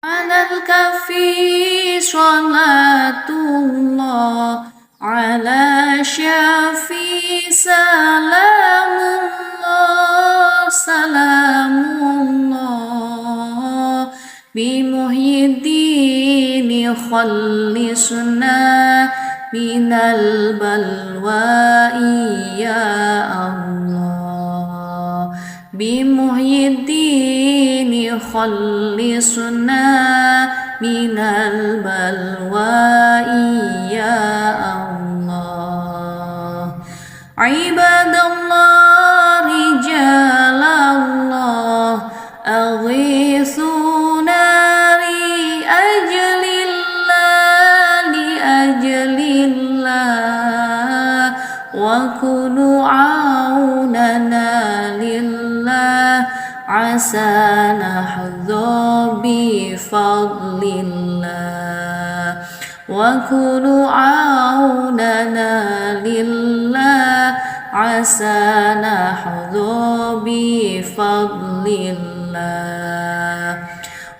على الكفي صلاة الله على شفي سلام الله بمحيي الدين خلصنا من البلواء يا الله بمحيي الدين خلصنا من البلواء يا الله عباد الله رجال الله أغيثونا لأجل الله وكونوا عوننا لله عسى نحظى بفضل الله وكونوا عوننا لله عسى نحظى بفضل الله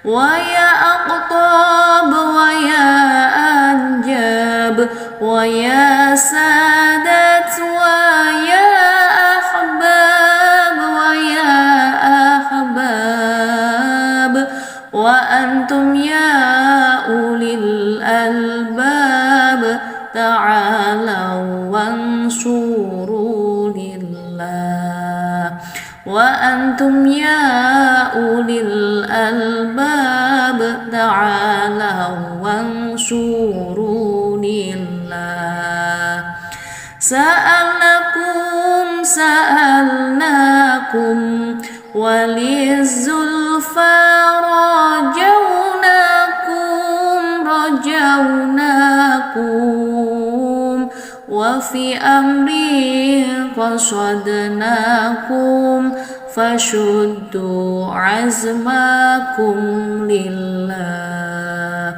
ويا أقطاب ويا أنجاب ويا سادات ويا أحباب وأنتم يا أولي الألباب تعالوا وانصروا لله وأنتم يا أولي الألباب تعالوا وانصروا لله سألناكم وللزلفى رجوناكم وفي أمر قصدناكم فشدوا عزمكم لله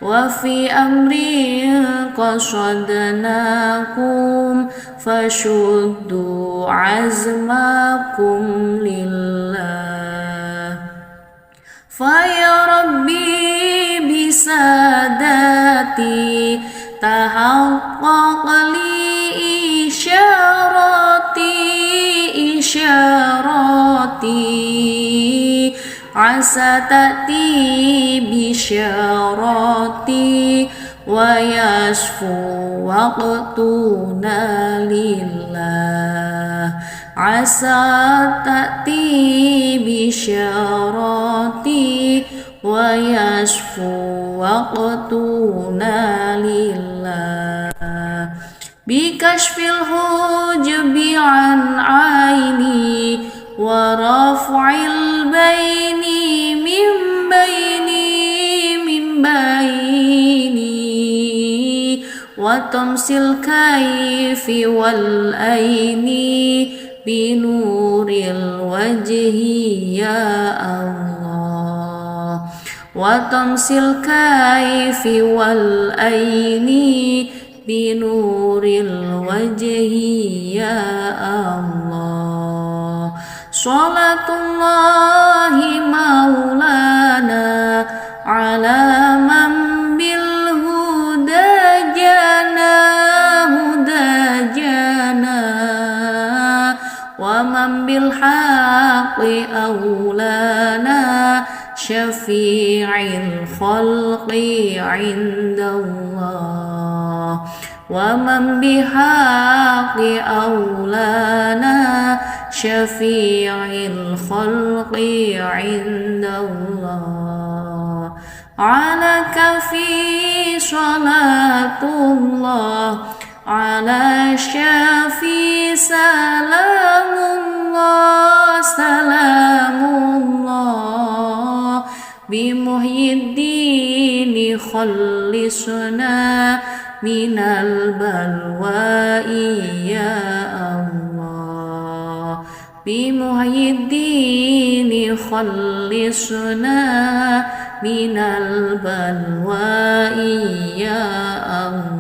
وفي أمر قصدناكم فشدوا عزمكم لله فيا ربي بسادتي تحقق لي إشاراتي عسى تأتي بشاراتي ويشفو وقتنا لله عسى تأتي بشاراتي ويشفو وقتنا لله بكشف الحجب عن عيني ورفع البين من بيني وطمس الكيف والأين بنور الوجه يا الله وطمس الكيف والأين بنور الوجه يا الله صلاة الله مولانا على من بالهدى جانا ومن بالحق أولانا شفيع الخلق عند الله ومن بحق أولانا شفيع الخلق عند الله على كفي صلاة الله على شفي سلام الله بمحيي الدين خلصنا من البلواء يا الله بمحيي الدين خلصنا من البلواء يا الله